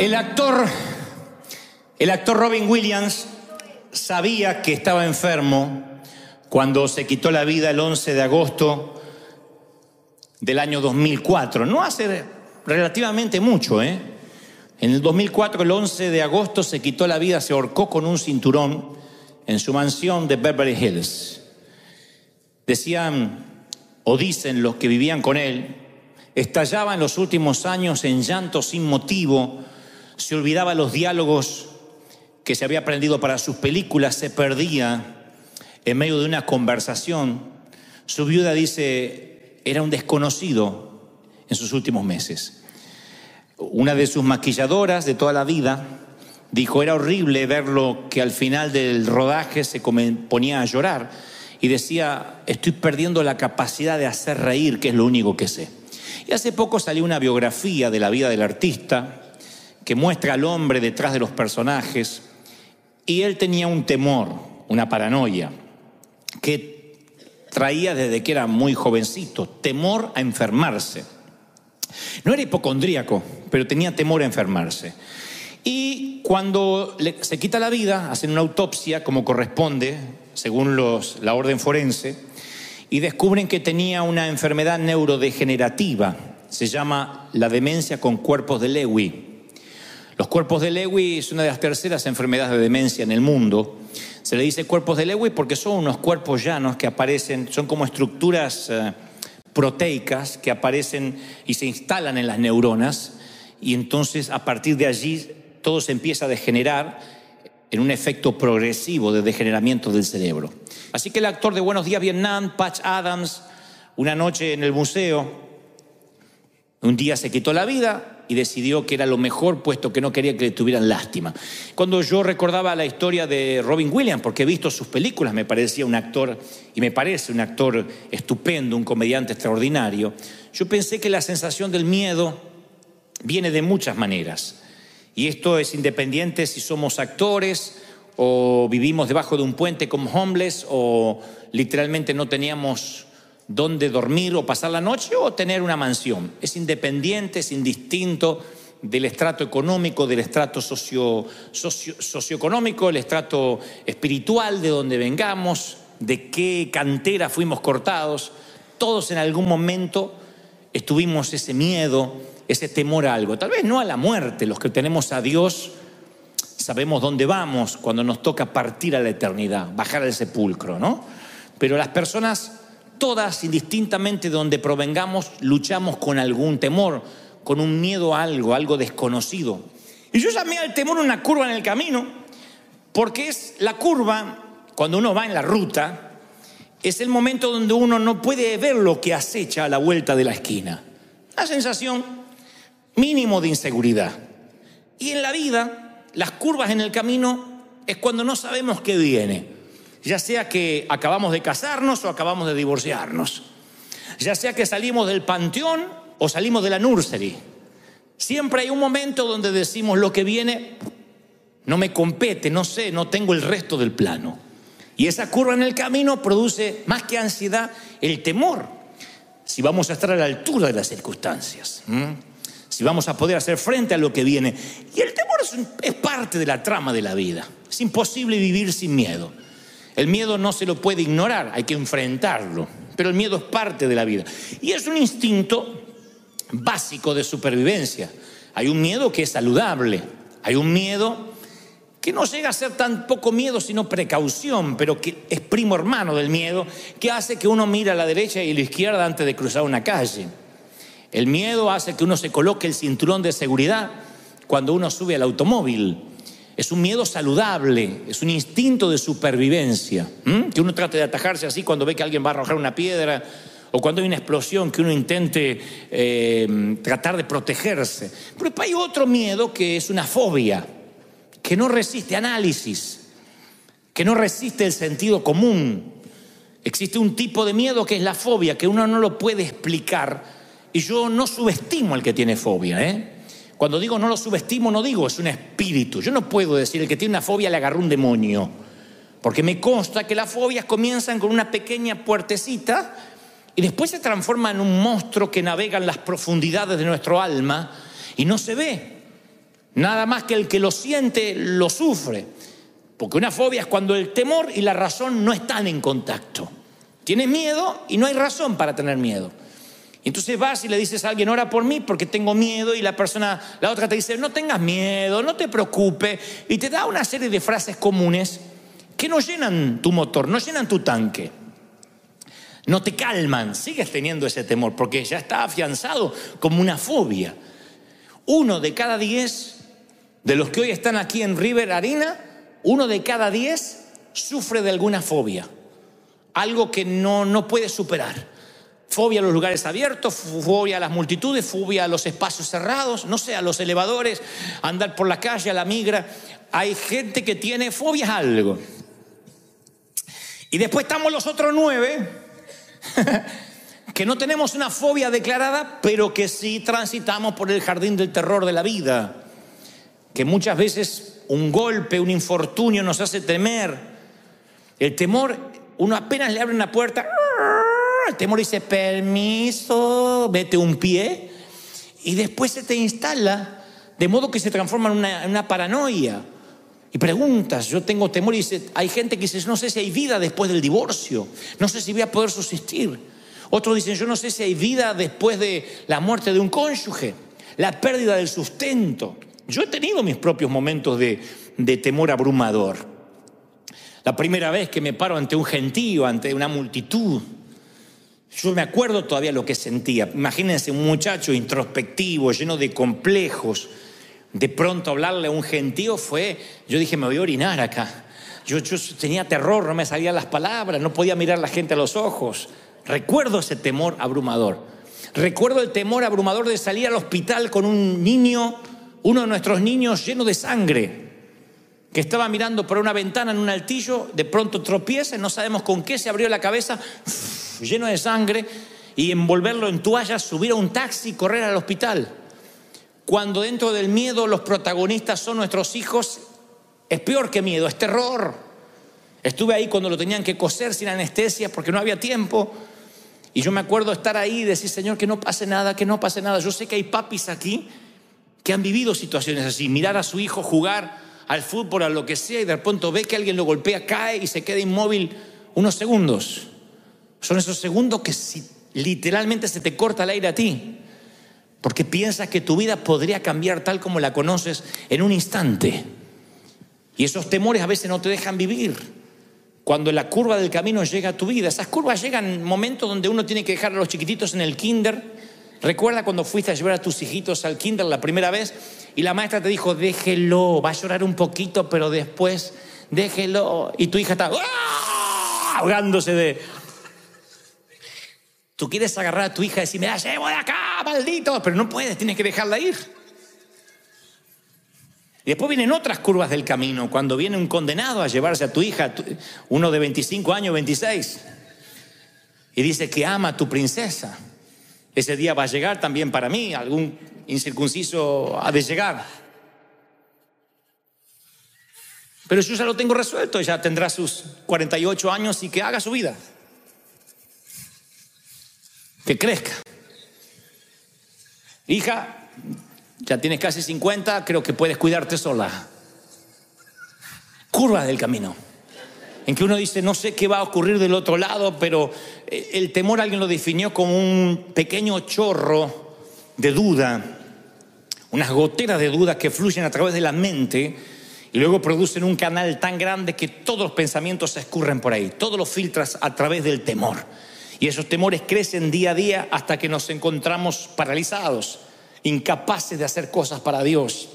El actor Robin Williams sabía que estaba enfermo cuando se quitó la vida el 11 de agosto del año 2004. No hace relativamente mucho, ¿eh? En el 2004, el 11 de agosto, se quitó la vida, se ahorcó con un cinturón en su mansión de Beverly Hills. Decían, o dicen los que vivían con él, estallaba en los últimos años en llanto sin motivo, se olvidaba los diálogos que se había aprendido para sus películas, se perdía en medio de una conversación. Su viuda dice, era un desconocido en sus últimos meses. Una de sus maquilladoras de toda la vida dijo, era horrible verlo, que al final del rodaje se ponía a llorar y decía, estoy perdiendo la capacidad de hacer reír, que es lo único que sé. Y hace poco salió una biografía de la vida del artista que muestra al hombre detrás de los personajes, y él tenía un temor, una paranoia, que traía desde que era muy jovencito, temor a enfermarse. No era hipocondríaco, pero tenía temor a enfermarse. Y cuando se quita la vida, hacen una autopsia como corresponde, según la orden forense, y descubren que tenía una enfermedad neurodegenerativa. Se llama la demencia con cuerpos de Lewy. Los cuerpos de Lewy es una de las terceras enfermedades de demencia en el mundo. Se le dice cuerpos de Lewy porque son unos cuerpos llanos que aparecen, son como estructuras proteicas que aparecen y se instalan en las neuronas, y entonces a partir de allí todo se empieza a degenerar en un efecto progresivo de degeneramiento del cerebro. Así que el actor de Buenos Días Vietnam, Patch Adams, una noche en el museo, un día se quitó la vida y decidió que era lo mejor, puesto que no quería que le tuvieran lástima. Cuando yo recordaba la historia de Robin Williams, porque he visto sus películas, me parecía un actor, y me parece un actor estupendo, un comediante extraordinario, yo pensé que la sensación del miedo viene de muchas maneras. Y esto es independiente si somos actores o vivimos debajo de un puente como homeless, o literalmente no teníamos dónde dormir o pasar la noche, o tener una mansión. Es independiente, es indistinto del estrato económico, del estrato socioeconómico, el estrato espiritual, de donde vengamos, de qué cantera fuimos cortados. Todos en algún momento tuvimos ese miedo, ese temor a algo. Tal vez no a la muerte. Los que tenemos a Dios sabemos dónde vamos cuando nos toca partir a la eternidad, bajar al sepulcro, ¿no? Pero las personas, todas, indistintamente de donde provengamos, luchamos con algún temor, con un miedo a algo desconocido. Y yo llamé al temor una curva en el camino, porque es la curva, cuando uno va en la ruta, es el momento donde uno no puede ver lo que acecha a la vuelta de la esquina. Una sensación mínimo de inseguridad. Y en la vida, las curvas en el camino es cuando no sabemos qué viene. Ya sea que acabamos de casarnos o acabamos de divorciarnos. Ya sea que salimos del panteón o salimos de la nursery. Siempre hay un momento donde decimos, lo que viene no me compete, no sé, no tengo el resto del plano. Y esa curva en el camino produce, más que ansiedad, el temor. Si vamos a estar a la altura de las circunstancias. Si vamos a poder hacer frente a lo que viene. Y el temor es parte de la trama de la vida. Es imposible vivir sin miedo. El miedo no se lo puede ignorar, hay que enfrentarlo. Pero el miedo es parte de la vida. Y es un instinto básico de supervivencia. Hay un miedo que es saludable. Hay un miedo que no llega a ser tan poco miedo, sino precaución, pero que es primo hermano del miedo, que hace que uno mire a la derecha y a la izquierda antes de cruzar una calle. El miedo hace que uno se coloque el cinturón de seguridad cuando uno sube al automóvil. Es un miedo saludable, es un instinto de supervivencia, que uno trate de atajarse así cuando ve que alguien va a arrojar una piedra, o cuando hay una explosión, que uno intente tratar de protegerse. Pero hay otro miedo que es una fobia, que no resiste análisis, que no resiste el sentido común. Existe un tipo de miedo que es la fobia, que uno no lo puede explicar, y yo no subestimo al que tiene fobia, Cuando digo no lo subestimo, no digo es un espíritu. Yo no puedo decir el que tiene una fobia le agarró un demonio, porque me consta que las fobias comienzan con una pequeña puertecita y después se transforma en un monstruo que navega en las profundidades de nuestro alma y no se ve. Nada más que el que lo siente, lo sufre. Porque una fobia es cuando el temor y la razón no están en contacto. Tienes miedo y no hay razón para tener miedo. Entonces vas y le dices a alguien, ora por mí porque tengo miedo, y la otra te dice, no tengas miedo, no te preocupes, y te da una serie de frases comunes que no llenan tu motor, no llenan tu tanque, no te calman. Sigues teniendo ese temor porque ya está afianzado como una fobia. 1 de cada 10 de los que hoy están aquí en River Arena, 1 de cada 10 sufre de alguna fobia, algo que no puede superar. Fobia a los lugares abiertos, fobia a las multitudes, fobia a los espacios cerrados, no sé, a los elevadores, a andar por la calle, a la migra. Hay gente que tiene fobias a algo. Y después estamos los otros 9 que no tenemos una fobia declarada, pero que sí transitamos por el jardín del terror de la vida. Que muchas veces un golpe, un infortunio nos hace temer. El temor, uno apenas le abre una puerta, el temor dice, permiso, mete un pie, y después se te instala, de modo que se transforma en una paranoia. Y preguntas, yo tengo temor, y dice, hay gente que dice, no sé si hay vida después del divorcio, no sé si voy a poder subsistir. Otros dicen, yo no sé si hay vida después de la muerte de un cónyuge, la pérdida del sustento. Yo he tenido mis propios momentos de temor abrumador. La primera vez que me paro ante un gentío, ante una multitud, yo me acuerdo todavía lo que sentía. Imagínense un muchacho introspectivo, lleno de complejos. De pronto hablarle a un gentío yo dije, me voy a orinar acá. Yo tenía terror, no me salían las palabras, no podía mirar a la gente a los ojos. Recuerdo ese temor abrumador. Recuerdo el temor abrumador de salir al hospital con un niño, uno de nuestros niños lleno de sangre, que estaba mirando por una ventana en un altillo, de pronto tropieza, no sabemos con qué, se abrió la cabeza, lleno de sangre, y envolverlo en toallas, subir a un taxi y correr al hospital. Cuando dentro del miedo los protagonistas son nuestros hijos, es peor que miedo, es terror. Estuve ahí cuando lo tenían que coser sin anestesia porque no había tiempo, y yo me acuerdo estar ahí y decir, Señor, que no pase nada, que no pase nada. Yo sé que hay papis aquí que han vivido situaciones así, mirar a su hijo jugar al fútbol, a lo que sea, y de pronto ve que alguien lo golpea, cae y se queda inmóvil unos segundos. Son esos segundos que literalmente se te corta el aire a ti, porque piensas que tu vida podría cambiar tal como la conoces en un instante. Y esos temores a veces no te dejan vivir. Cuando la curva del camino llega a tu vida, esas curvas llegan en momentos donde uno tiene que dejar a los chiquititos en el kinder. Recuerda cuando fuiste a llevar a tus hijitos al kinder la primera vez y la maestra te dijo, déjelo, va a llorar un poquito, pero después déjelo. Y tu hija está ahogándose de... Tú quieres agarrar a tu hija y decir, me la llevo de acá, maldito, pero no puedes, tienes que dejarla ir. Y después vienen otras curvas del camino, cuando viene un condenado a llevarse a tu hija, uno de 25 años, 26, y dice que ama a tu princesa. Ese día va a llegar también para mí, algún incircunciso ha de llegar. Pero yo ya lo tengo resuelto, ya tendrá sus 48 años y que haga su vida. Que crezca. Hija, ya tienes casi 50, creo que puedes cuidarte sola. Curvas del camino, en que uno dice, no sé qué va a ocurrir del otro lado, pero el temor alguien lo definió como un pequeño chorro de duda, unas goteras de duda que fluyen a través de la mente y luego producen un canal tan grande que todos los pensamientos se escurren por ahí, todos los filtras a través del temor. Y esos temores crecen día a día hasta que nos encontramos paralizados, incapaces de hacer cosas para Dios,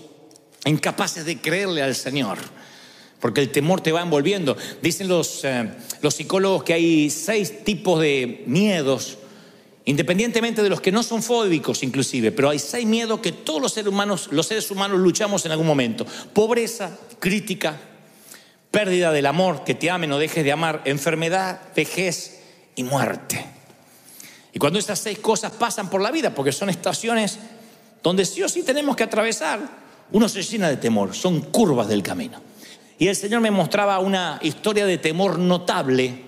incapaces de creerle al Señor, porque el temor te va envolviendo. Dicen los psicólogos que hay 6 tipos de miedos, independientemente de los que no son fóbicos inclusive, pero hay 6 miedos que todos los seres humanos luchamos en algún momento: pobreza, crítica, pérdida del amor, que te amen o dejes de amar, enfermedad, vejez y muerte. Y cuando esas 6 cosas pasan por la vida, porque son estaciones donde sí o sí tenemos que atravesar, uno se llena de temor, son curvas del camino. Y el Señor me mostraba una historia de temor notable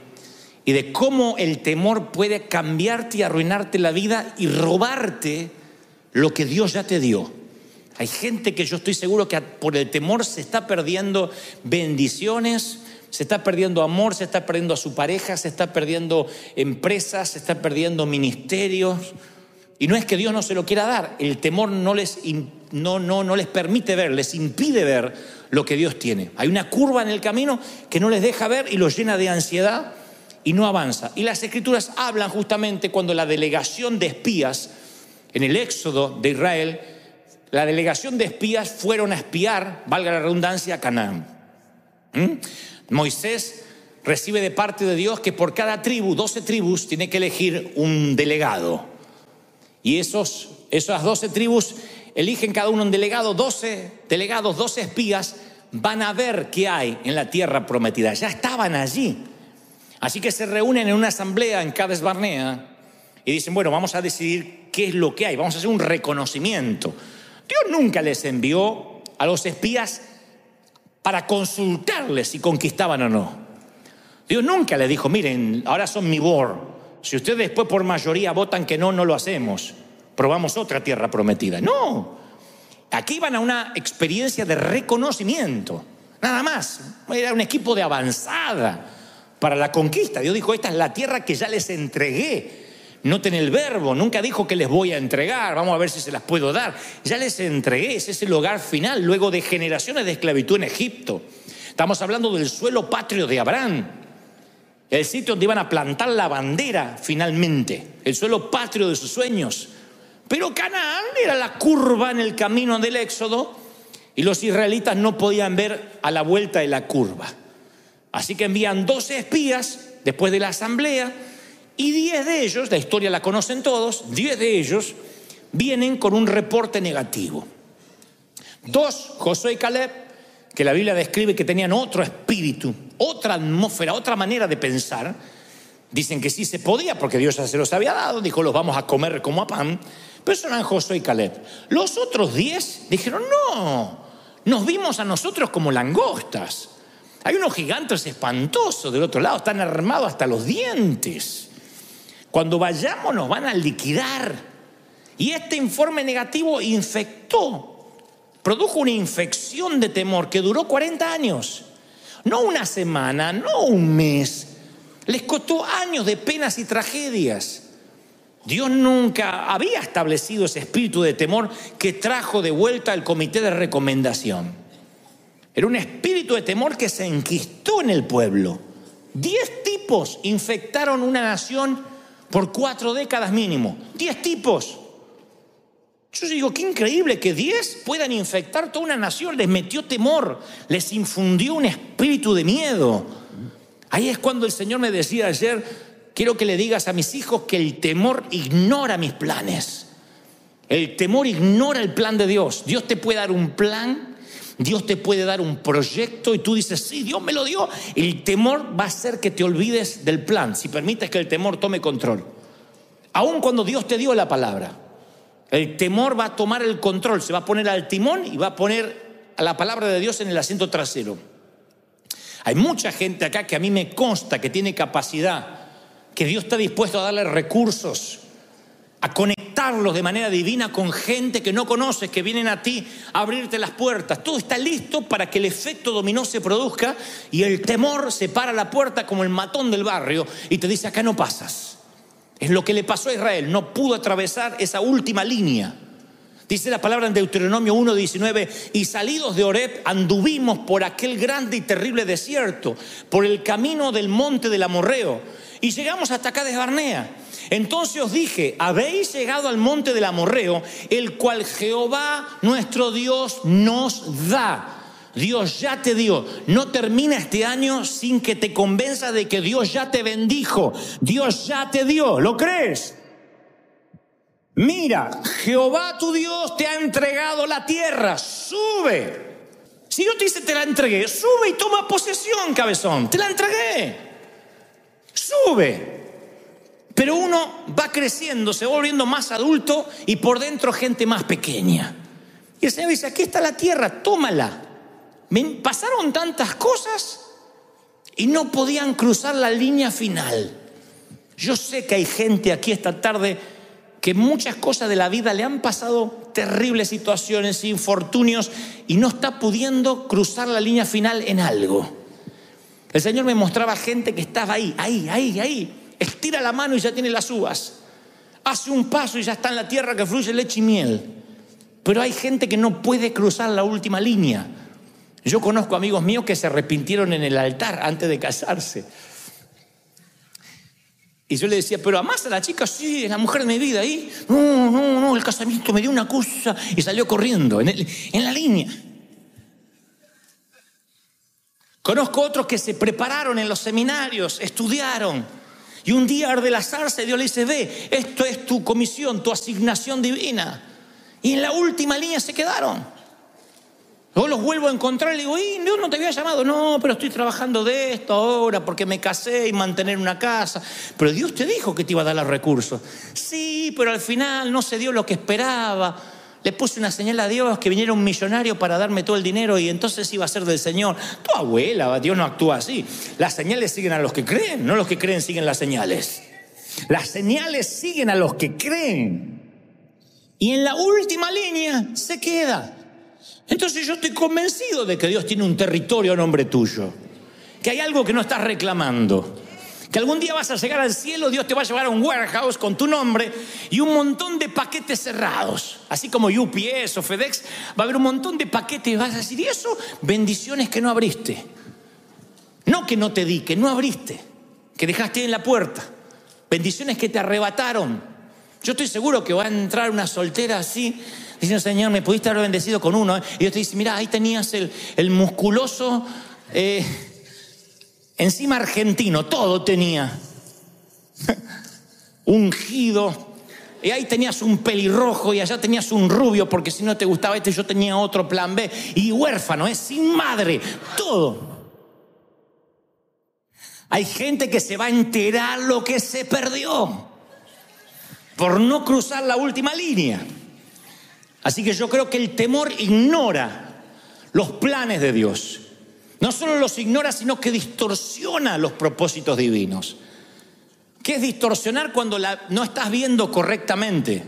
y de cómo el temor puede cambiarte y arruinarte la vida y robarte lo que Dios ya te dio. Hay gente que yo estoy seguro que por el temor se está perdiendo bendiciones, se está perdiendo amor, se está perdiendo a su pareja, se está perdiendo empresas, se está perdiendo ministerios. Y no es que Dios no se lo quiera dar, el temor no les permite ver, les impide ver lo que Dios tiene. Hay una curva en el camino que no les deja ver y los llena de ansiedad y no avanza. Y las Escrituras hablan justamente cuando la delegación de espías, en el éxodo de Israel, la delegación de espías fueron a espiar, valga la redundancia, a Canaán. Moisés recibe de parte de Dios que por cada tribu, 12 tribus, tiene que elegir un delegado. Y esas 12 tribus eligen cada uno un delegado, 12 delegados, 12 espías, van a ver qué hay en la tierra prometida. Ya estaban allí. Así que se reúnen en una asamblea en Cades Barnea y dicen, bueno, vamos a decidir qué es lo que hay, vamos a hacer un reconocimiento. Dios nunca les envió a los espías para consultarles si conquistaban o no. Dios nunca les dijo, miren, ahora son mi board. Si ustedes después por mayoría votan que no, no lo hacemos. Probamos otra tierra prometida. No. Aquí van a una experiencia de reconocimiento. Nada más. Era un equipo de avanzada para la conquista. Dios dijo, esta es la tierra que ya les entregué. Noten el verbo. Nunca dijo que les voy a entregar. Vamos a ver si se las puedo dar. Ya les entregué. Ese es el hogar final luego de generaciones de esclavitud en Egipto. Estamos hablando del suelo patrio de Abraham. El sitio donde iban a plantar la bandera finalmente, el suelo patrio de sus sueños. Pero Canaán era la curva en el camino del éxodo y los israelitas no podían ver a la vuelta de la curva. Así que envían 12 espías después de la asamblea y 10 de ellos, la historia la conocen todos, 10 de ellos vienen con un reporte negativo. 2, Josué y Caleb, que la Biblia describe que tenían otro espíritu, otra atmósfera, otra manera de pensar. Dicen que sí se podía porque Dios ya se los había dado, dijo los vamos a comer como a pan, pero eso eran Josué y Caleb. Los otros 10 dijeron no, nos vimos a nosotros como langostas. Hay unos gigantes espantosos del otro lado, están armados hasta los dientes. Cuando vayamos nos van a liquidar. Y este informe negativo produjo una infección de temor que duró 40 años. No una semana, no un mes. Les costó años de penas y tragedias. Dios nunca había establecido ese espíritu de temor que trajo de vuelta el comité de recomendación. Era un espíritu de temor que se enquistó en el pueblo. 10 tipos infectaron una nación por 4 décadas mínimo. 10 tipos. Yo digo, qué increíble que 10 puedan infectar toda una nación. Les metió temor, les infundió un espíritu de miedo. Ahí es cuando el Señor me decía ayer, quiero que le digas a mis hijos que el temor ignora mis planes. El temor ignora el plan de Dios. Dios te puede dar un plan, Dios te puede dar un proyecto y tú dices, sí, Dios me lo dio. El temor va a hacer que te olvides del plan, si permites que el temor tome control. Aun cuando Dios te dio la palabra, el temor va a tomar el control, se va a poner al timón y va a poner a la palabra de Dios en el asiento trasero. Hay mucha gente acá que a mí me consta que tiene capacidad, que Dios está dispuesto a darle recursos, a conectarlos de manera divina con gente que no conoces, que vienen a ti a abrirte las puertas. Todo está listo para que el efecto dominó se produzca y el temor se para la puerta como el matón del barrio y te dice, acá no pasas. Es lo que le pasó a Israel, no pudo atravesar esa última línea. Dice la palabra en Deuteronomio 1:19, y salidos de Horeb anduvimos por aquel grande y terrible desierto, por el camino del monte del Amorreo, y llegamos hasta Cades Barnea. Entonces os dije, habéis llegado al monte del Amorreo, el cual Jehová nuestro Dios nos da. Dios ya te dio. No termina este año sin que te convenza de que Dios ya te bendijo. Dios ya te dio. ¿Lo crees? Mira, Jehová tu Dios te ha entregado la tierra. Sube. Si yo te dice te la entregué, sube y toma posesión, cabezón. Te la entregué. Sube. Pero uno va creciendo, se va volviendo más adulto y por dentro gente más pequeña. Y el Señor dice, aquí está la tierra, tómala. Pasaron tantas cosas y no podían cruzar la línea final. Yo sé que hay gente aquí esta tarde que muchas cosas de la vida le han pasado terribles situaciones, infortunios, y no está pudiendo cruzar la línea final en algo. El Señor me mostraba gente que estaba ahí. Estira la mano y ya tiene las uvas. Hace un paso y ya está en la tierra que fluye leche y miel. Pero hay gente que no puede cruzar la última línea. Yo conozco amigos míos que se arrepintieron en el altar antes de casarse. Y yo le decía, ¿pero amás a la chica? Sí, es la mujer de mi vida. ¿Y? No, el casamiento me dio una cosa. Y salió corriendo en la línea. Conozco otros que se prepararon en los seminarios, estudiaron. Y un día arde la zarza y Dios le dice, ve, esto es tu comisión, tu asignación divina. Y en la última línea se quedaron. Luego los vuelvo a encontrar y le digo, Dios no te había llamado. No, pero estoy trabajando de esto ahora porque me casé y mantener una casa. Pero Dios te dijo que te iba a dar los recursos. Sí, pero al final no se dio lo que esperaba. Le puse una señal a Dios que viniera un millonario para darme todo el dinero y entonces iba a ser del Señor. Tu abuela, Dios no actúa así. Las señales siguen a los que creen, no los que creen siguen las señales. Las señales siguen a los que creen. Y en la última línea se queda. Entonces yo estoy convencido de que Dios tiene un territorio a nombre tuyo, que hay algo que no estás reclamando, que algún día vas a llegar al cielo, Dios te va a llevar a un warehouse con tu nombre y un montón de paquetes cerrados, así como UPS o FedEx, va a haber un montón de paquetes y vas a decir, ¿y eso? Bendiciones que no abriste, no que no te di, que no abriste, que dejaste en la puerta, bendiciones que te arrebataron. Yo estoy seguro que va a entrar una soltera así, diciendo, Señor, me pudiste haber bendecido con uno. Y Dios te dice, mira, ahí tenías el musculoso, encima argentino, todo tenía. Ungido. Y ahí tenías un pelirrojo y allá tenías un rubio, porque si no te gustaba este, yo tenía otro plan B. Y huérfano, sin madre, todo. Hay gente que se va a enterar lo que se perdió por no cruzar la última línea. Así que yo creo que el temor ignora los planes de Dios. No solo los ignora, sino que distorsiona los propósitos divinos. ¿Qué es distorsionar cuando no estás viendo correctamente?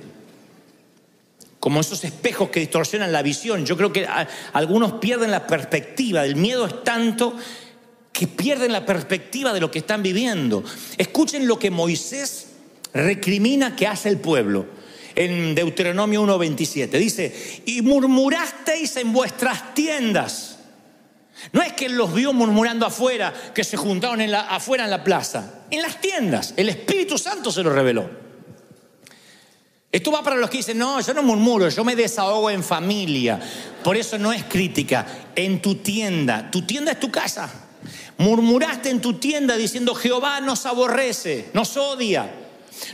Como esos espejos que distorsionan la visión. Yo creo que algunos pierden la perspectiva. El miedo es tanto que pierden la perspectiva de lo que están viviendo. Escuchen lo que Moisés recrimina que hace el pueblo. En Deuteronomio 1:27 dice, y murmurasteis en vuestras tiendas. No es que él los vio murmurando afuera, que se juntaron afuera en la plaza. En las tiendas, el Espíritu Santo se lo reveló. Esto va para los que dicen, no, yo no murmuro, yo me desahogo en familia. Por eso no es crítica. En tu tienda es tu casa. Murmuraste en tu tienda diciendo, Jehová nos aborrece, nos odia.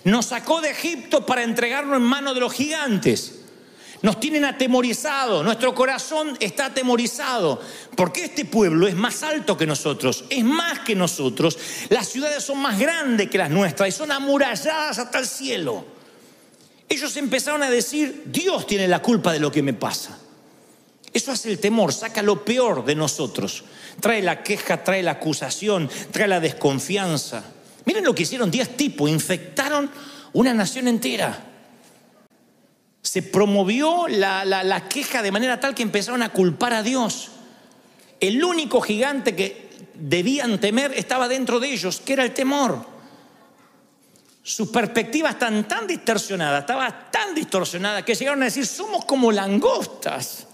Nos sacó de Egipto para entregarnos en manos de los gigantes. Nos tienen atemorizados, nuestro corazón está atemorizado, porque este pueblo es más alto que nosotros, es más que nosotros. Las ciudades son más grandes que las nuestras y son amuralladas hasta el cielo. Ellos empezaron a decir, Dios tiene la culpa de lo que me pasa. Eso hace el temor, saca lo peor de nosotros. Trae la queja, trae la acusación, trae la desconfianza. Miren lo que hicieron 10 tipos, infectaron una nación entera. Se promovió la queja de manera tal que empezaron a culpar a Dios. El único gigante que debían temer estaba dentro de ellos, que era el temor. Sus perspectivas están tan distorsionadas, estaba tan distorsionada que llegaron a decir, somos como langostas,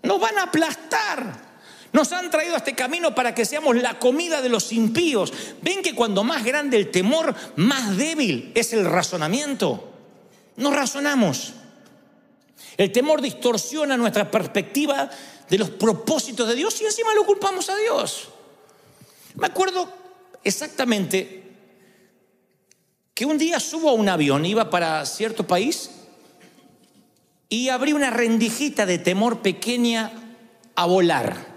nos van a aplastar. Nos han traído a este camino para que seamos la comida de los impíos. ¿Ven que cuando más grande el temor, más débil es el razonamiento? No razonamos. El temor distorsiona nuestra perspectiva de los propósitos de Dios y encima lo culpamos a Dios. Me acuerdo exactamente que un día subo a un avión, iba para cierto país y abrí una rendijita de temor pequeña a volar.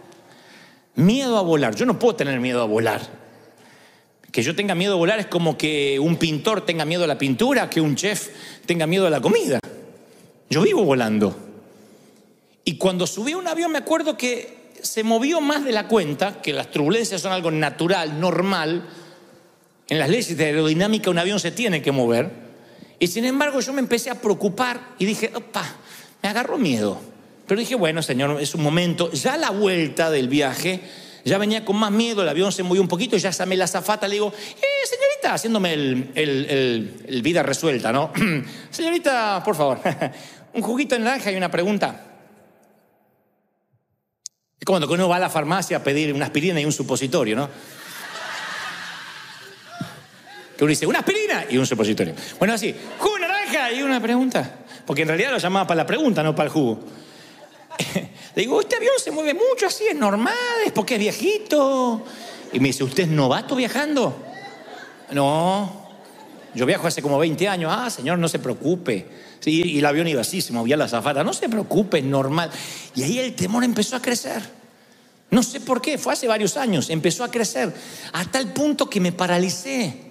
Miedo a volar. Yo no puedo tener miedo a volar. Que yo tenga miedo a volar es como que un pintor tenga miedo a la pintura, que un chef tenga miedo a la comida. Yo vivo volando. Y cuando subí a un avión me acuerdo que se movió más de la cuenta, que las turbulencias son algo natural, normal. En las leyes de aerodinámica un avión se tiene que mover. Y sin embargo yo me empecé a preocupar y dije, opa, me agarró miedo. Pero dije, bueno, Señor, es un momento. Ya a la vuelta del viaje, ya venía con más miedo, el avión se movió un poquito y ya llamé a la azafata, le digo, señorita, haciéndome el vida resuelta, ¿no? Señorita, por favor, un juguito de naranja y una pregunta. Es como cuando uno va a la farmacia a pedir una aspirina y un supositorio, ¿no? Que uno dice, una aspirina y un supositorio. Bueno, así, jugo de naranja y una pregunta. Porque en realidad lo llamaba para la pregunta, no para el jugo. Le digo, este avión se mueve mucho así, es normal, es porque es viejito. Y me dice, ¿usted es novato viajando? No, yo viajo hace como 20 años. Ah, señor, no se preocupe. Sí, y el avión iba así, se movía la azafata. No se preocupe, es normal. Y ahí el temor empezó a crecer. No sé por qué, fue hace varios años, empezó a crecer. Hasta el punto que me paralicé.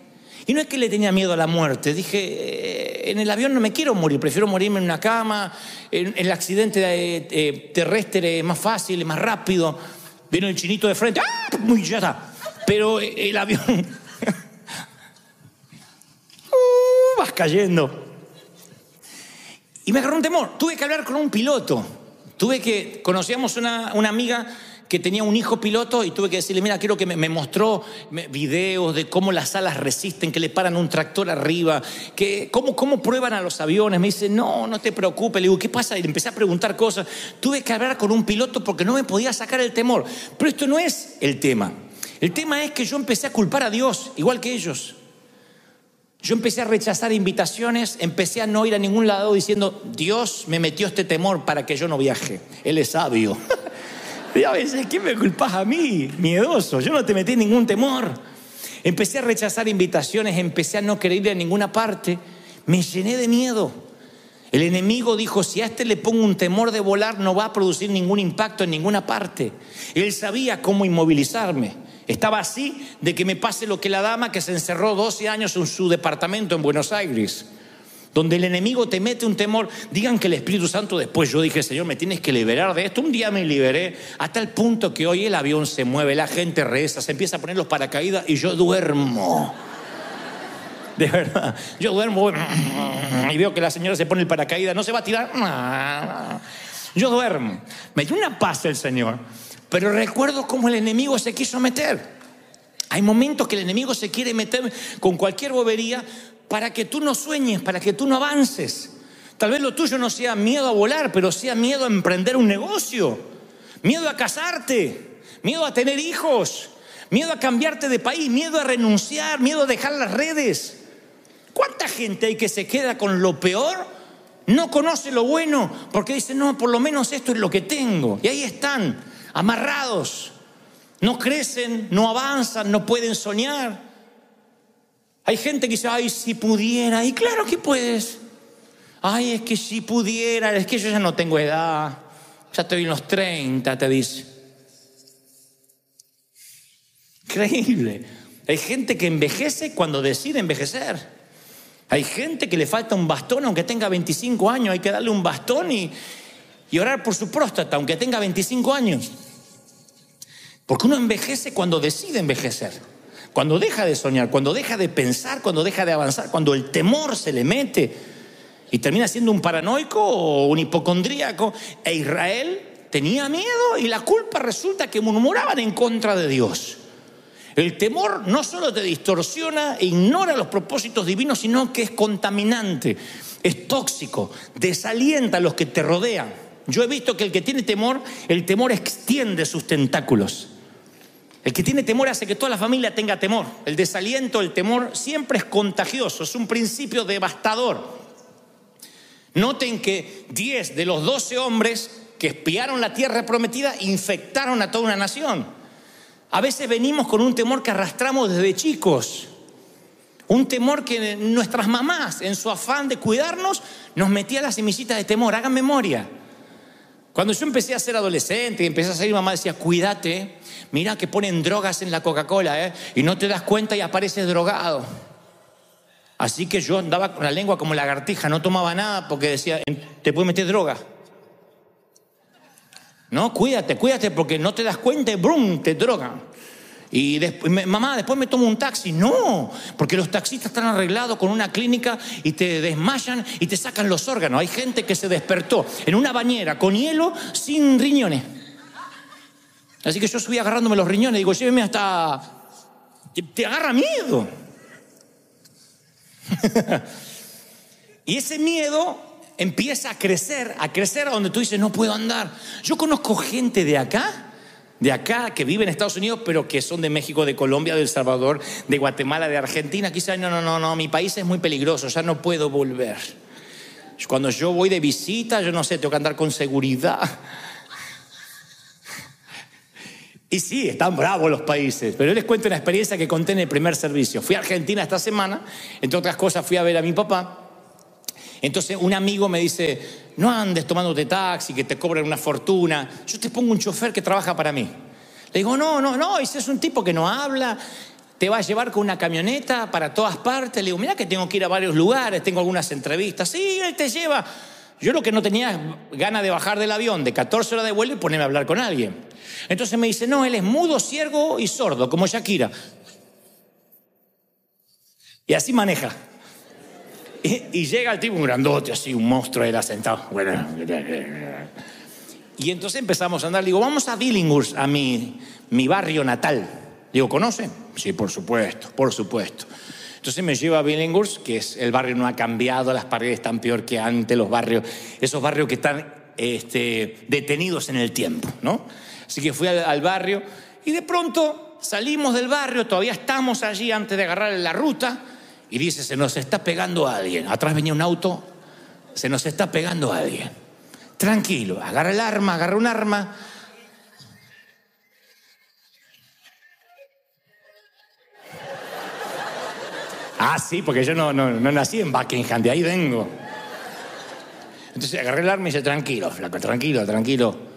Y no es que le tenía miedo a la muerte. Dije, en el avión no me quiero morir, prefiero morirme en una cama. En el accidente terrestre es más fácil, es más rápido. Viene el chinito de frente, ¡ah! Muy ya está. Pero el avión vas cayendo. Y me agarró un temor. Tuve que hablar con un piloto. Conocíamos una amiga que tenía un hijo piloto y tuve que decirle, mira, quiero que me mostró videos de cómo las alas resisten, que le paran un tractor arriba, que cómo prueban a los aviones. Me dice, no te preocupes. Le digo, ¿qué pasa? Y le empecé a preguntar cosas. Tuve que hablar con un piloto porque no me podía sacar el temor. Pero esto no es el tema. El tema es que yo empecé a culpar a Dios, igual que ellos. Yo empecé a rechazar invitaciones, empecé a no ir a ningún lado diciendo, Dios me metió este temor para que yo no viaje. Él es sabio. Y a veces, ¿qué me culpas a mí? Miedoso, yo no te metí ningún temor. Empecé a rechazar invitaciones, empecé a no querer ir a ninguna parte. Me llené de miedo. El enemigo dijo, si a este le pongo un temor de volar, no va a producir ningún impacto en ninguna parte. Él sabía cómo inmovilizarme. Estaba así de que me pase lo que la dama que se encerró 12 años en su departamento en Buenos Aires, donde el enemigo te mete un temor. Digan que el Espíritu Santo después, yo dije, Señor, me tienes que liberar de esto. Un día me liberé, hasta el punto que hoy el avión se mueve, la gente reza, se empieza a poner los paracaídas y yo duermo. De verdad, yo duermo y veo que la señora se pone el paracaídas, no se va a tirar. Yo duermo. Me dio una paz el Señor, pero recuerdo cómo el enemigo se quiso meter. Hay momentos que el enemigo se quiere meter con cualquier bobería para que tú no sueñes, para que tú no avances. Tal vez lo tuyo no sea miedo a volar, pero sea miedo a emprender un negocio, miedo a casarte, miedo a tener hijos, miedo a cambiarte de país, miedo a renunciar, miedo a dejar las redes. ¿Cuánta gente hay que se queda con lo peor? No conoce lo bueno porque dice, no, por lo menos esto es lo que tengo. Y ahí están, amarrados. No crecen, no avanzan, no pueden soñar. Hay gente que dice, ay, si pudiera. Y claro que puedes. Ay, es que si pudiera, es que yo ya no tengo edad. Ya estoy en los 30, te dice. Increíble. Hay gente que envejece cuando decide envejecer. Hay gente que le falta un bastón aunque tenga 25 años. Hay que darle un bastón y orar por su próstata aunque tenga 25 años. Porque uno envejece cuando decide envejecer. Cuando deja de soñar, cuando deja de pensar, cuando deja de avanzar, cuando el temor se le mete y termina siendo un paranoico o un hipocondríaco. E Israel tenía miedo y la culpa resulta que murmuraban en contra de Dios. El temor no solo te distorsiona e ignora los propósitos divinos, sino que es contaminante, es tóxico, desalienta a los que te rodean. Yo he visto que el que tiene temor, el temor extiende sus tentáculos. El que tiene temor hace que toda la familia tenga temor. El desaliento, el temor siempre es contagioso, es un principio devastador. Noten que 10 de los 12 hombres que espiaron la tierra prometida infectaron a toda una nación. A veces venimos con un temor que arrastramos desde chicos. Un temor que nuestras mamás, en su afán de cuidarnos, nos metía las semillitas de temor. Hagan memoria. Cuando yo empecé a ser adolescente y empecé a salir, mamá decía, cuídate, mira que ponen drogas en la Coca-Cola, y no te das cuenta y apareces drogado. Así que yo andaba con la lengua como lagartija, no tomaba nada porque decía, te puede meter droga. No, cuídate porque no te das cuenta y ¡brum!, te drogan. Y después, mamá, después me tomo un taxi. No, porque los taxistas están arreglados con una clínica y te desmayan y te sacan los órganos. Hay gente que se despertó en una bañera con hielo sin riñones. Así que yo subí agarrándome los riñones y digo, lléveme hasta... Te agarra miedo. Y ese miedo empieza a crecer a donde tú dices, no puedo andar. Yo conozco gente de acá, que vive en Estados Unidos, pero que son de México, de Colombia, de El Salvador, de Guatemala, de Argentina. Quizás no, mi país es muy peligroso, ya no puedo volver. Cuando yo voy de visita, yo no sé, tengo que andar con seguridad. Y sí, están bravos los países, pero yo les cuento una experiencia que conté en el primer servicio. Fui a Argentina esta semana, entre otras cosas fui a ver a mi papá. Entonces un amigo me dice, no andes tomándote taxi, que te cobran una fortuna. Yo te pongo un chofer que trabaja para mí. Le digo, no, ese es un tipo que no habla, te va a llevar con una camioneta para todas partes. Le digo, mira que tengo que ir a varios lugares, tengo algunas entrevistas. Sí, él te lleva. Yo lo que no tenía ganas de bajar del avión de 14 horas de vuelo y ponerme a hablar con alguien. Entonces me dice, no, él es mudo, ciego y sordo, como Shakira. Y así maneja. Y llega el tipo, un grandote, así, un monstruo, era sentado. Y entonces empezamos a andar. Le digo, vamos a Billinghurst, a mi barrio natal. Digo, ¿conoce? Sí, por supuesto. Entonces me lleva a Billinghurst, que es el barrio no ha cambiado, las paredes están peor que antes, los barrios, esos barrios que están detenidos en el tiempo, ¿no? Así que fui al barrio y de pronto salimos del barrio, todavía estamos allí antes de agarrar la ruta. Y dice, se nos está pegando a alguien. Atrás venía un auto, se nos está pegando a alguien. Tranquilo, agarra un arma. Ah, sí, porque yo no nací en Buckingham, de ahí vengo. Entonces agarré el arma y dice, tranquilo, flaco, tranquilo.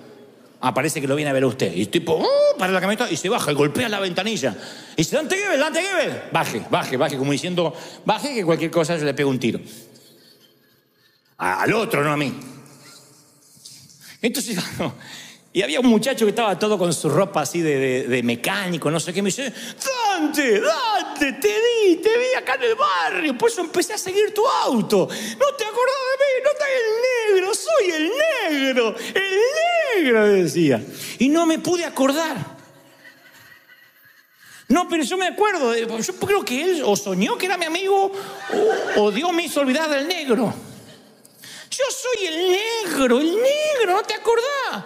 Ah, parece que lo viene a ver usted. Y el tipo, para la camioneta y se baja y golpea la ventanilla. Y dice, Dante Gebel. Baje, como diciendo, baje que cualquier cosa yo le pego un tiro. Al otro, no a mí. Entonces, y había un muchacho que estaba todo con su ropa así de mecánico, no sé qué, me dice, Dante, te vi acá en el barrio, por eso empecé a seguir tu auto. No te acordás de mí, no estás el negro, soy el negro, decía. Y no me pude acordar. No, pero yo me acuerdo, yo creo que él o soñó que era mi amigo o Dios me hizo olvidar del negro. Yo soy el negro, ¿no te acordás?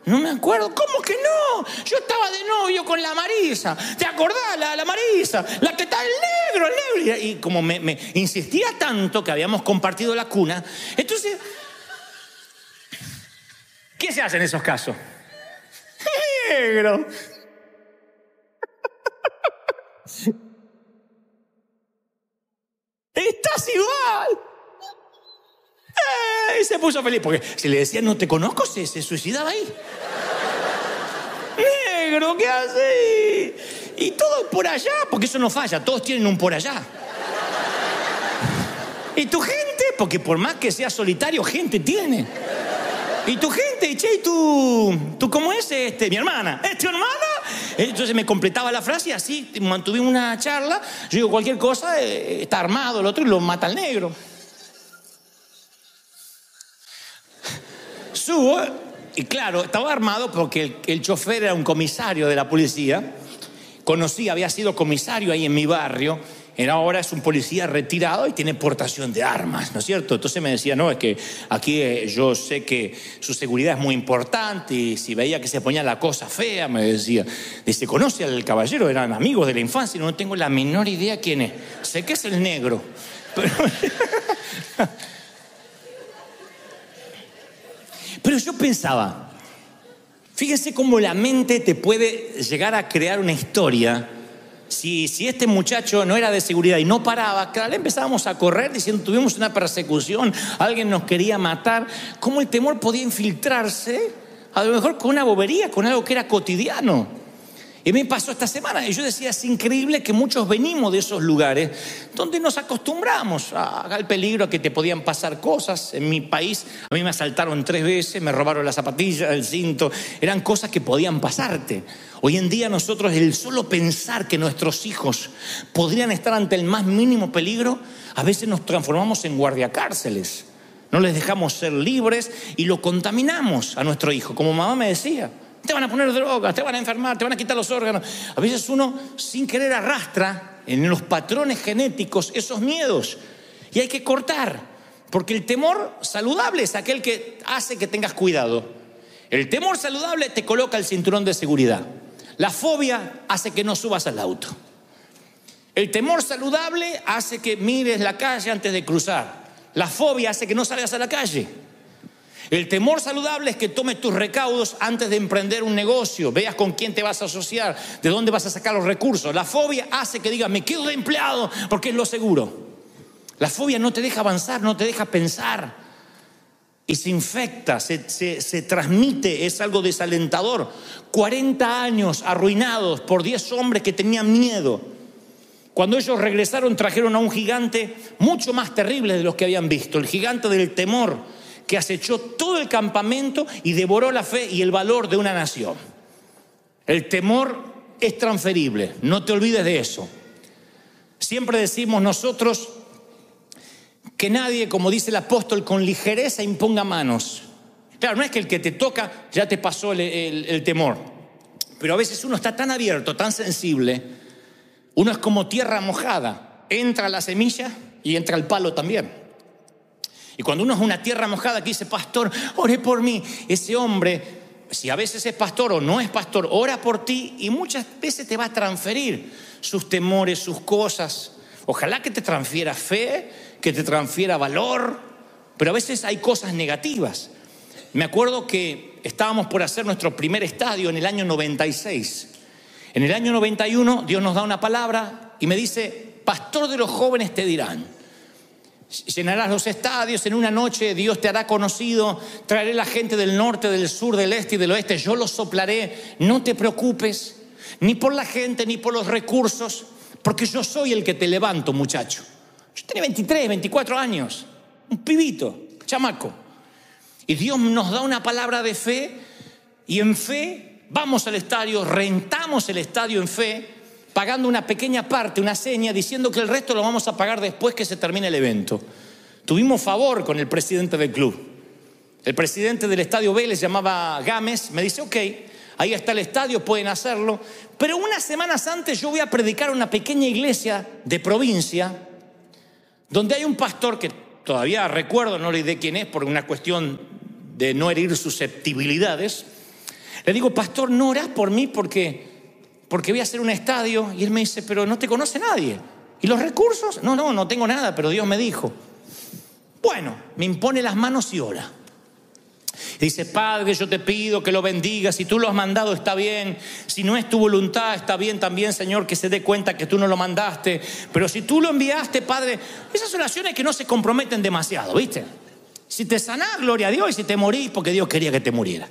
No me acuerdo. ¿Cómo que no? Yo estaba de novio con la Marisa. ¿Te acordás? La Marisa. La que está el negro. Y como me insistía tanto que habíamos compartido la cuna, entonces, ¿qué se hace en esos casos? Negro. Estás igual. Y se puso feliz, porque si le decían no te conozco, se suicidaba ahí. Negro, ¿qué haces? Y todo por allá, porque eso no falla, todos tienen un por allá. Y tu gente, porque por más que sea solitario, gente tiene. Y tu gente, che, ¿y tú cómo es? Mi hermana. ¿Es tu hermana? Entonces me completaba la frase y así mantuvimos una charla. Yo digo, cualquier cosa, está armado el otro y lo mata al negro. Subo, y claro, estaba armado porque el chofer era un comisario de la policía. Había sido comisario ahí en mi barrio. Ahora es un policía retirado y tiene portación de armas, ¿no es cierto? Entonces me decía, no, es que aquí yo sé que su seguridad es muy importante y si veía que se ponía la cosa fea, me decía. Dice, ¿conoce al caballero? Eran amigos de la infancia y no tengo la menor idea quién es. Sé que es el negro. Pero yo pensaba, fíjense cómo la mente te puede llegar a crear una historia. Si este muchacho no era de seguridad y no paraba, cada vez empezábamos a correr diciendo tuvimos una persecución, alguien nos quería matar. ¿Cómo el temor podía infiltrarse? A lo mejor con una bobería, con algo que era cotidiano. Y me pasó esta semana, y yo decía, es increíble que muchos venimos de esos lugares donde nos acostumbramos al peligro, a que te podían pasar cosas. En mi país a mí me asaltaron 3 veces, me robaron las zapatillas, el cinto, eran cosas que podían pasarte. Hoy en día nosotros, el solo pensar que nuestros hijos podrían estar ante el más mínimo peligro, a veces nos transformamos en guardiacárceles. No les dejamos ser libres y lo contaminamos a nuestro hijo. Como mamá me decía, te van a poner drogas, te van a enfermar, te van a quitar los órganos. A veces uno sin querer arrastra en los patrones genéticos esos miedos. Y hay que cortar, porque el temor saludable es aquel que hace que tengas cuidado. El temor saludable te coloca el cinturón de seguridad. La fobia hace que no subas al auto. El temor saludable hace que mires la calle antes de cruzar. La fobia hace que no salgas a la calle. El temor saludable es que tomes tus recaudos antes de emprender un negocio, veas con quién te vas a asociar, de dónde vas a sacar los recursos. La fobia hace que digas, me quedo de empleado porque es lo seguro. La fobia no te deja avanzar, no te deja pensar. Y se infecta, se transmite, es algo desalentador. 40 años arruinados por 10 hombres que tenían miedo. Cuando ellos regresaron, trajeron a un gigante mucho más terrible de los que habían visto. El gigante del temor, que acechó todo el campamento y devoró la fe y el valor de una nación. El temor es transferible, no te olvides de eso. Siempre decimos nosotros que nadie, como dice el apóstol, con ligereza imponga manos. Claro, no es que el que te toca ya te pasó el temor, pero a veces uno está tan abierto, tan sensible, uno es como tierra mojada, entra la semilla y entra el palo también. Y cuando uno es una tierra mojada que dice, pastor, ore por mí, ese hombre, si a veces es pastor o no es pastor, ora por ti y muchas veces te va a transferir sus temores, sus cosas. Ojalá que te transfiera fe, que te transfiera valor, pero a veces hay cosas negativas. Me acuerdo que estábamos por hacer nuestro primer estadio en el año 96. En el año 91 Dios nos da una palabra y me dice, pastor de los jóvenes te dirán. Llenarás los estadios, en una noche Dios te hará conocido, traeré la gente del norte, del sur, del este y del oeste, yo los soplaré, no te preocupes, ni por la gente, ni por los recursos, porque yo soy el que te levanto, muchacho. Yo tenía 23, 24 años, un pibito, chamaco. Y Dios nos da una palabra de fe, y en fe vamos al estadio, rentamos el estadio en fe, pagando una pequeña parte, una seña, diciendo que el resto lo vamos a pagar después que se termine el evento. Tuvimos favor con el presidente del club. El presidente del estadio Vélez, llamaba Gámez, me dice, ok, ahí está el estadio, pueden hacerlo. Pero unas semanas antes yo voy a predicar en una pequeña iglesia de provincia, donde hay un pastor que todavía recuerdo, no le diré quién es por una cuestión de no herir susceptibilidades. Le digo, pastor, ¿no orás por mí porque voy a hacer un estadio? Y él me dice, pero no te conoce nadie. ¿Y los recursos? No tengo nada, pero Dios me dijo. Bueno, me impone las manos y ora. Y dice, Padre, yo te pido que lo bendigas. Si tú lo has mandado, está bien. Si no es tu voluntad, está bien también, Señor, que se dé cuenta que tú no lo mandaste. Pero si tú lo enviaste, Padre, esas oraciones que no se comprometen demasiado, ¿viste? Si te sanás, gloria a Dios. Y si te morís, porque Dios quería que te muriera.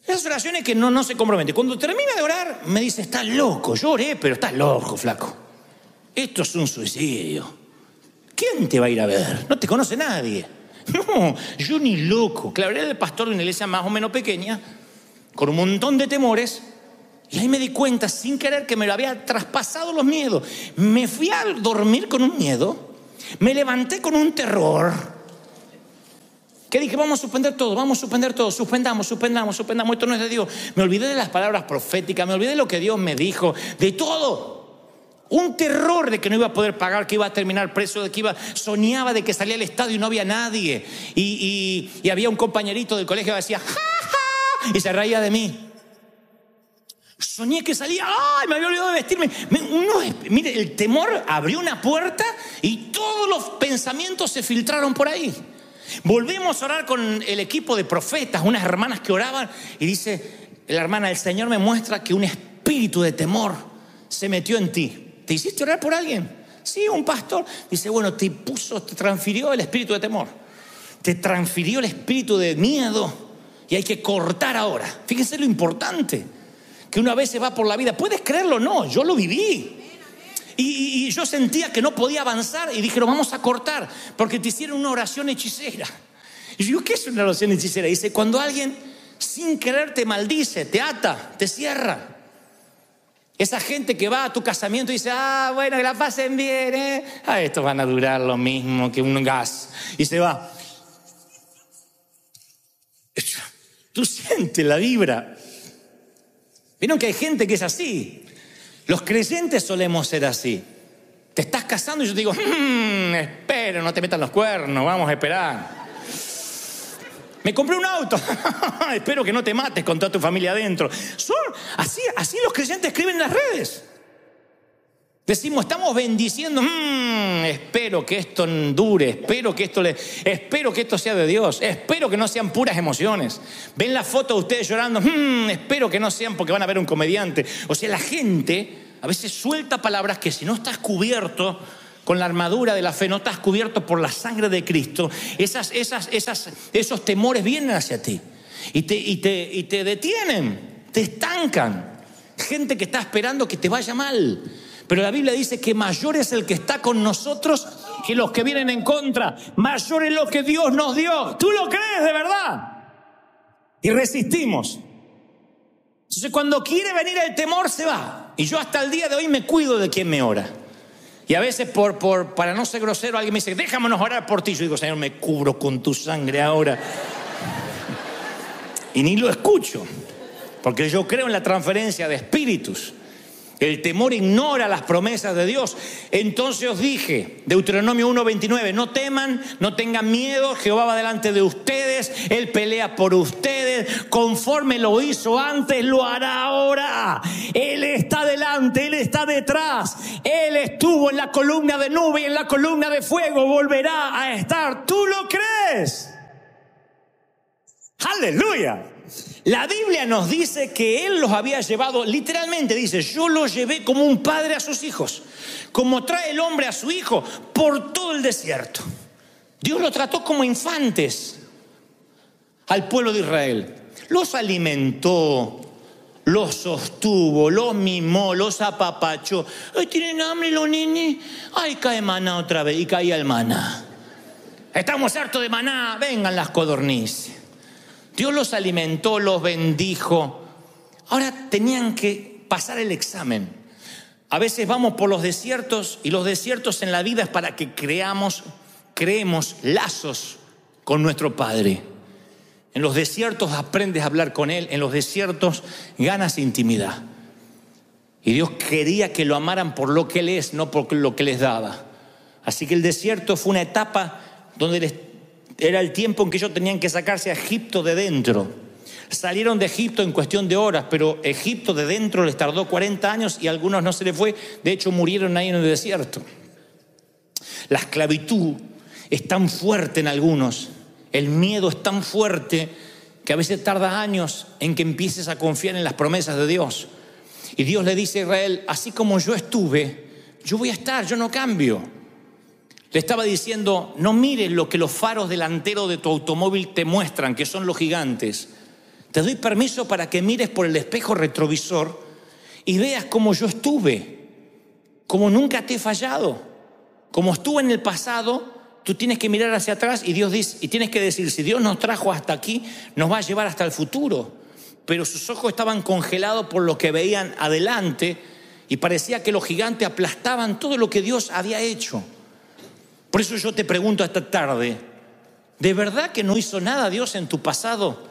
Esas oraciones que no se comprometen. Cuando termina de orar, me dice, estás loco. Yo oré, pero estás loco, flaco. Esto es un suicidio. ¿Quién te va a ir a ver? No te conoce nadie. No, yo ni loco. Claro, era el pastor de una iglesia más o menos pequeña, con un montón de temores. Y ahí me di cuenta, sin querer, que me lo había traspasado los miedos. Me fui a dormir con un miedo. Me levanté con un terror. Que dije, vamos a suspender todo, suspendamos, esto no es de Dios. Me olvidé de las palabras proféticas, me olvidé de lo que Dios me dijo, de todo. Un terror de que no iba a poder pagar, que iba a terminar preso, de que soñaba de que salía al estadio y no había nadie. Y había un compañerito del colegio que decía, ¡ja, ja! Y se reía de mí. Soñé que salía, ¡ay! Me había olvidado de vestirme. Mire, el temor abrió una puerta y todos los pensamientos se filtraron por ahí. Volvimos a orar con el equipo de profetas, unas hermanas que oraban, y dice la hermana, el Señor me muestra que un espíritu de temor se metió en ti. ¿Te hiciste orar por alguien? Sí, un pastor. Dice, bueno, te transfirió el espíritu de temor, te transfirió el espíritu de miedo, y hay que cortar ahora. Fíjense lo importante. que uno a veces va por la vida. ¿Puedes creerlo o no? Yo lo viví. Y yo sentía que no podía avanzar y dije, lo vamos a cortar porque te hicieron una oración hechicera. Y yo digo, ¿qué es una oración hechicera? Dice, cuando alguien sin querer te maldice, te ata, te cierra. Esa gente que va a tu casamiento y dice, bueno, que la pasen bien, estos van a durar lo mismo que un gas. Y se va. Tú sientes la vibra. Vieron que hay gente que es así. Los creyentes solemos ser así. Te estás casando y yo te digo, espera, no te metan los cuernos, vamos a esperar. Me compré un auto, espero que no te mates con toda tu familia adentro. Así los creyentes escriben en las redes. Decimos, estamos bendiciendo, espero que esto dure, espero que esto sea de Dios, espero que no sean puras emociones. Ven la foto de ustedes llorando, espero que no sean porque van a ver un comediante. O sea, la gente a veces suelta palabras que si no estás cubierto con la armadura de la fe, no estás cubierto por la sangre de Cristo, esos temores vienen hacia ti y te detienen, te estancan. Gente que está esperando que te vaya mal. Pero la Biblia dice que mayor es el que está con nosotros que los que vienen en contra. Mayor es lo que Dios nos dio. ¿Tú lo crees de verdad? Y resistimos. Entonces cuando quiere venir el temor se va. Y yo hasta el día de hoy me cuido de quien me ora. Y a veces para no ser grosero alguien me dice, déjamonos orar por ti. Yo digo, Señor, me cubro con tu sangre ahora. Y ni lo escucho. Porque yo creo en la transferencia de espíritus. El temor ignora las promesas de Dios. Entonces os dije, Deuteronomio 1:29, no teman, no tengan miedo, Jehová va delante de ustedes, Él pelea por ustedes, conforme lo hizo antes, lo hará ahora. Él está delante, Él está detrás, Él estuvo en la columna de nube y en la columna de fuego, volverá a estar. ¿Tú lo crees? ¡Aleluya! La Biblia nos dice que Él los había llevado, literalmente dice, yo los llevé como un padre a sus hijos, como trae el hombre a su hijo por todo el desierto. Dios los trató como infantes al pueblo de Israel. Los alimentó, los sostuvo, los mimó, los apapachó. Ay, ¿tienen hambre los nenes? Ay, cae maná otra vez. Y caía el maná. Estamos hartos de maná, vengan las codornices. Dios los alimentó, los bendijo. Ahora tenían que pasar el examen. A veces vamos por los desiertos y los desiertos en la vida es para que creemos lazos con nuestro Padre. En los desiertos aprendes a hablar con Él, en los desiertos ganas intimidad. Y Dios quería que lo amaran por lo que Él es, no por lo que les daba. Así que el desierto fue una etapa donde era el tiempo en que ellos tenían que sacarse a Egipto de dentro. Salieron de Egipto en cuestión de horas, pero Egipto de dentro les tardó 40 años y a algunos no se les fue. De hecho, murieron ahí en el desierto. La esclavitud es tan fuerte en algunos, el miedo es tan fuerte que a veces tarda años en que empieces a confiar en las promesas de Dios. Y Dios le dice a Israel, así como yo estuve, yo voy a estar, yo no cambio. Le estaba diciendo, no mires lo que los faros delanteros de tu automóvil te muestran, que son los gigantes. Te doy permiso para que mires por el espejo retrovisor y veas cómo yo estuve, cómo nunca te he fallado. Como estuve en el pasado, tú tienes que mirar hacia atrás y Dios dice, y tienes que decir, si Dios nos trajo hasta aquí, nos va a llevar hasta el futuro. Pero sus ojos estaban congelados por lo que veían adelante y parecía que los gigantes aplastaban todo lo que Dios había hecho. Por eso yo te pregunto esta tarde, ¿de verdad que no hizo nada Dios en tu pasado?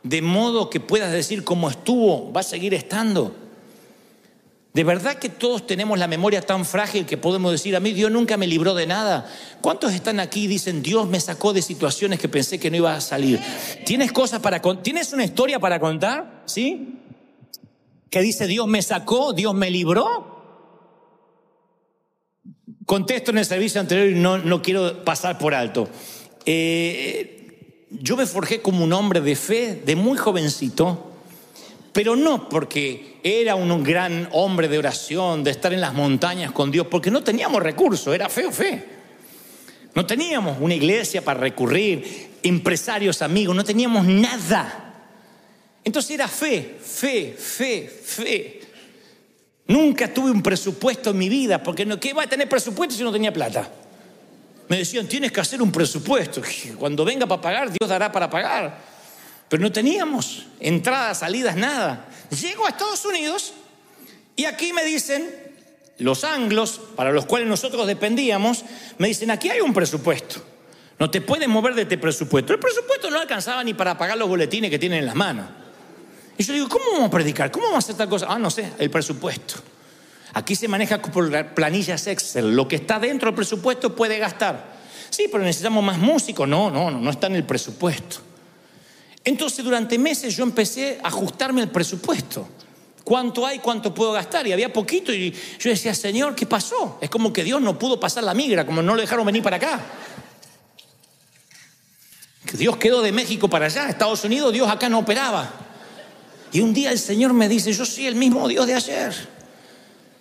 De modo que puedas decir cómo estuvo, va a seguir estando. ¿De verdad que todos tenemos la memoria tan frágil que podemos decir, a mí Dios nunca me libró de nada? ¿Cuántos están aquí y dicen, Dios me sacó de situaciones que pensé que no iba a salir? ¿Tienes ¿Tienes una historia para contar? ¿Sí? Que dice, Dios me sacó, Dios me libró. Contesto en el servicio anterior y no quiero pasar por alto. Yo me forjé como un hombre de fe de muy jovencito, pero no porque era un gran hombre de oración, de estar en las montañas con Dios, porque no teníamos recursos, era fe. No teníamos una iglesia para recurrir, empresarios, amigos, no teníamos nada. Entonces era fe. Nunca tuve un presupuesto en mi vida, porque ¿qué va a tener presupuesto si no tenía plata? Me decían, tienes que hacer un presupuesto. Cuando venga para pagar, Dios dará para pagar. Pero no teníamos entradas, salidas, nada. Llego a Estados Unidos y aquí me dicen, los anglos, para los cuales nosotros dependíamos, me dicen, aquí hay un presupuesto. No te puedes mover de este presupuesto. El presupuesto no alcanzaba ni para pagar los boletines que tienen en las manos. Y yo digo, ¿cómo vamos a predicar? ¿Cómo vamos a hacer tal cosa? No sé, el presupuesto. Aquí se maneja por planillas Excel. Lo que está dentro del presupuesto puede gastar. Sí, pero necesitamos más músicos. No está en el presupuesto. Entonces, durante meses yo empecé a ajustarme el presupuesto. ¿Cuánto hay? ¿Cuánto puedo gastar? Y había poquito y yo decía, Señor, ¿qué pasó? Es como que Dios no pudo pasar la migra, como no lo dejaron venir para acá. Que Dios quedó de México para allá, Estados Unidos, Dios acá no operaba. Y un día el Señor me dice, yo soy el mismo Dios de ayer.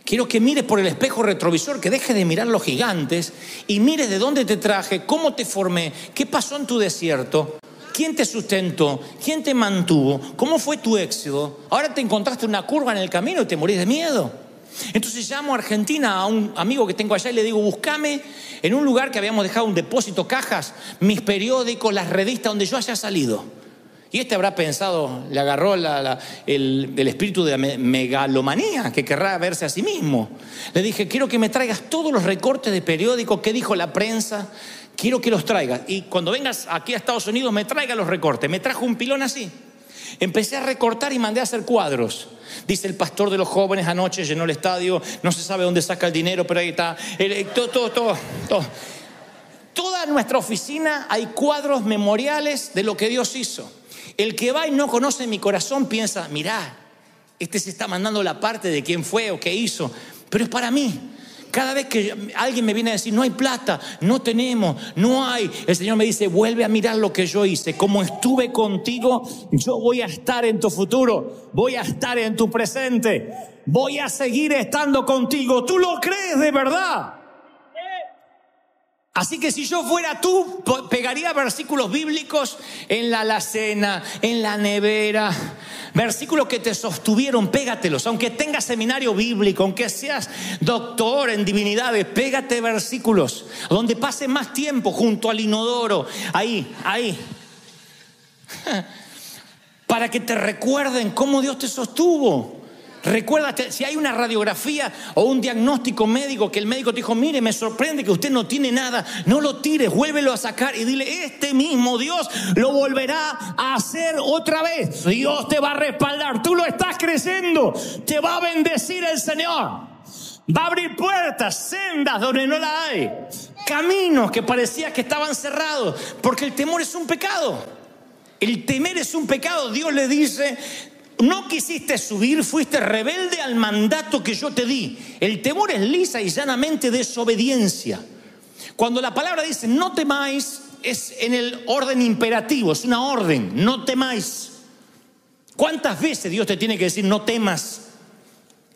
Quiero que mires por el espejo retrovisor, que dejes de mirar los gigantes y mires de dónde te traje, cómo te formé, qué pasó en tu desierto, quién te sustentó, quién te mantuvo, cómo fue tu éxodo. Ahora te encontraste una curva en el camino y te morís de miedo. Entonces llamo a Argentina a un amigo que tengo allá y le digo, búscame en un lugar que habíamos dejado un depósito, cajas, mis periódicos, las revistas donde yo haya salido. Y este habrá pensado, le agarró el espíritu de megalomanía, que querrá verse a sí mismo. Le dije, quiero que me traigas todos los recortes de periódicos, qué dijo la prensa, quiero que los traigas. Y cuando vengas aquí a Estados Unidos, me traiga los recortes. Me trajo un pilón así. Empecé a recortar y mandé a hacer cuadros. Dice el pastor de los jóvenes anoche, llenó el estadio, no se sabe dónde saca el dinero, pero ahí está. Todo. Toda nuestra oficina hay cuadros memoriales de lo que Dios hizo. El que va y no conoce mi corazón piensa, mirá, este se está mandando la parte de quién fue o qué hizo, pero es para mí. Cada vez que alguien me viene a decir, no hay plata, no tenemos, no hay, el Señor me dice, vuelve a mirar lo que yo hice. Como estuve contigo, yo voy a estar en tu futuro, voy a estar en tu presente, voy a seguir estando contigo. ¿Tú lo crees de verdad? Así que si yo fuera tú, pegaría versículos bíblicos en la alacena, en la nevera, versículos que te sostuvieron, pégatelos. Aunque tengas seminario bíblico, aunque seas doctor en divinidades, pégate versículos donde pase más tiempo, junto al inodoro, ahí. Para que te recuerden cómo Dios te sostuvo. Recuérdate, si hay una radiografía o un diagnóstico médico que el médico te dijo, mire, me sorprende que usted no tiene nada, no lo tires, vuélvelo a sacar y dile, este mismo Dios lo volverá a hacer otra vez. Dios te va a respaldar, tú lo estás creyendo, te va a bendecir el Señor. Va a abrir puertas, sendas donde no la hay, caminos que parecía que estaban cerrados, porque el temor es un pecado. El temer es un pecado. Dios le dice, no quisiste subir, fuiste rebelde al mandato que yo te di. El temor es lisa y llanamente desobediencia. Cuando la palabra dice no temáis, es en el orden imperativo, es una orden, no temáis. ¿Cuántas veces Dios te tiene que decir no temas?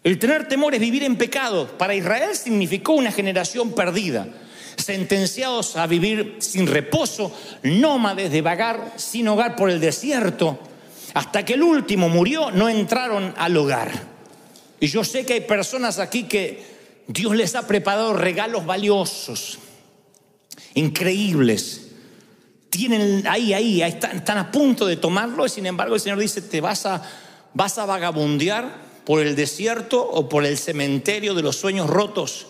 El tener temor es vivir en pecado. Para Israel significó una generación perdida, sentenciados a vivir sin reposo, nómades de vagar sin hogar por el desierto. Hasta que el último murió, no entraron al hogar. Y yo sé que hay personas aquí que Dios les ha preparado regalos valiosos, increíbles. Tienen ahí están a punto de tomarlo y sin embargo el Señor dice, te vas a vagabundear por el desierto o por el cementerio de los sueños rotos.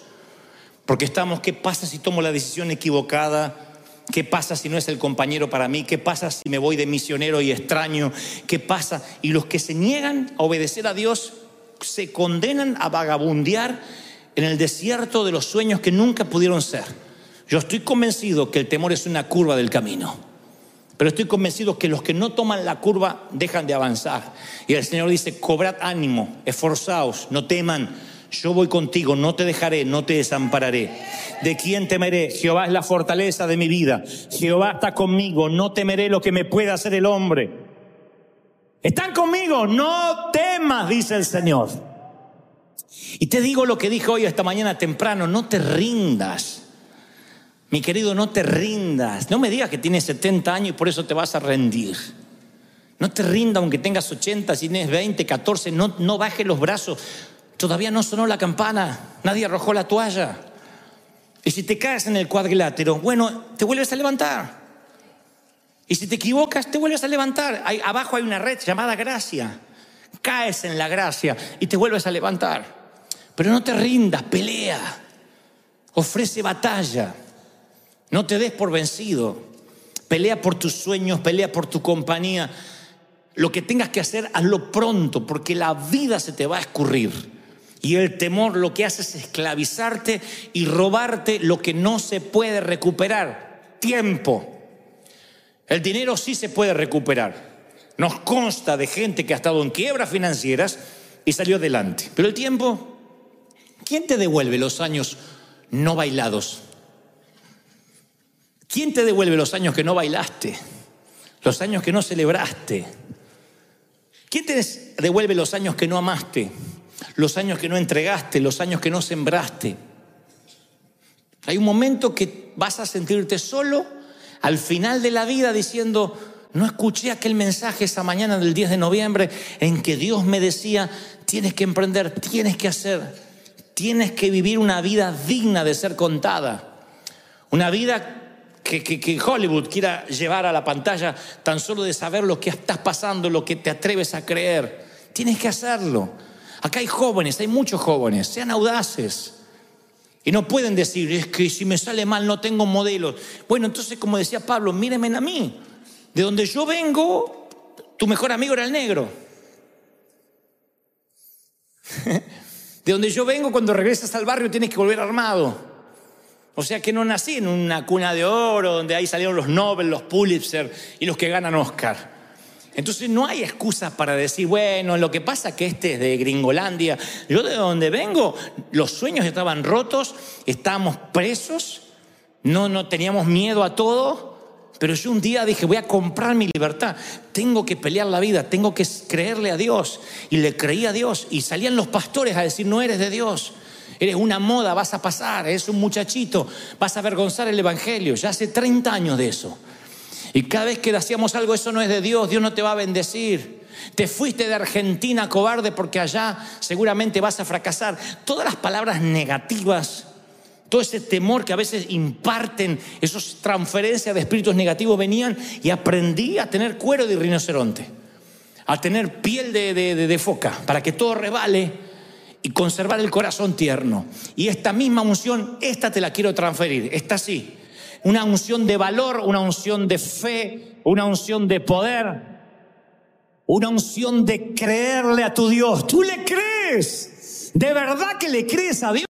Porque estamos, ¿qué pasa si tomo la decisión equivocada? ¿Qué pasa si no es el compañero para mí? ¿Qué pasa si me voy de misionero y extraño? ¿Qué pasa? Y los que se niegan a obedecer a Dios se condenan a vagabundear en el desierto de los sueños que nunca pudieron ser. Yo estoy convencido que el temor es una curva del camino, pero estoy convencido que los que no toman la curva dejan de avanzar. Y el Señor dice, cobrad ánimo, esforzaos, no teman. Yo voy contigo, no te dejaré, no te desampararé. ¿De quién temeré? Jehová es la fortaleza de mi vida. Jehová está conmigo, no temeré lo que me pueda hacer el hombre. ¿Están conmigo? No temas, dice el Señor. Y te digo lo que dije hoy esta mañana temprano, no te rindas. Mi querido, no te rindas. No me digas que tienes 70 años y por eso te vas a rendir. No te rinda aunque tengas 80, si tienes 20, 14, no bajes los brazos. Todavía no sonó la campana, nadie arrojó la toalla. Y si te caes en el cuadrilátero, bueno, te vuelves a levantar. Y si te equivocas, te vuelves a levantar. Abajo hay una red llamada gracia. Caes en la gracia y te vuelves a levantar. Pero no te rindas, pelea. Ofrece batalla. No te des por vencido. Pelea por tus sueños, pelea por tu compañía. Lo que tengas que hacer, hazlo pronto, porque la vida se te va a escurrir. Y el temor lo que hace es esclavizarte y robarte lo que no se puede recuperar. Tiempo. El dinero sí se puede recuperar. Nos consta de gente que ha estado en quiebras financieras y salió adelante. Pero el tiempo, ¿quién te devuelve los años no bailados? ¿Quién te devuelve los años que no bailaste? Los años que no celebraste. ¿Quién te devuelve los años que no amaste? Los años que no entregaste, los años que no sembraste. Hay un momento que vas a sentirte solo al final de la vida diciendo: no escuché aquel mensaje esa mañana del 10 de noviembre en que Dios me decía: tienes que emprender, tienes que hacer, tienes que vivir una vida digna de ser contada. Una vida que Hollywood quiera llevar a la pantalla tan solo de saber lo que estás pasando, lo que te atreves a creer. Tienes que hacerlo. Acá hay jóvenes, hay muchos jóvenes, sean audaces. Y no pueden decir: es que si me sale mal no tengo modelos. Bueno, entonces, como decía Pablo, mírenme a mí. De donde yo vengo, tu mejor amigo era el negro. De donde yo vengo, cuando regresas al barrio tienes que volver armado. O sea que no nací en una cuna de oro donde ahí salieron los Nobel, los Pulitzer y los que ganan Oscar. Entonces no hay excusas para decir: bueno, lo que pasa es que este es de Gringolandia. Yo de donde vengo, los sueños estaban rotos, estábamos presos, no teníamos miedo a todo. Pero yo un día dije: voy a comprar mi libertad, tengo que pelear la vida, tengo que creerle a Dios. Y le creí a Dios. Y salían los pastores a decir: no eres de Dios, eres una moda, vas a pasar, eres un muchachito, vas a avergonzar el evangelio. Ya hace 30 años de eso. Y cada vez que hacíamos algo: eso no es de Dios, Dios no te va a bendecir. Te fuiste de Argentina, cobarde, porque allá seguramente vas a fracasar. Todas las palabras negativas, todo ese temor que a veces imparten, esas transferencias de espíritus negativos venían. Y aprendí a tener cuero de rinoceronte, a tener piel de foca, para que todo rebale y conservar el corazón tierno. Y esta misma unción, esta te la quiero transferir, esta sí. Una unción de valor, una unción de fe, una unción de poder, una unción de creerle a tu Dios. ¿Tú le crees? ¿De verdad que le crees a Dios?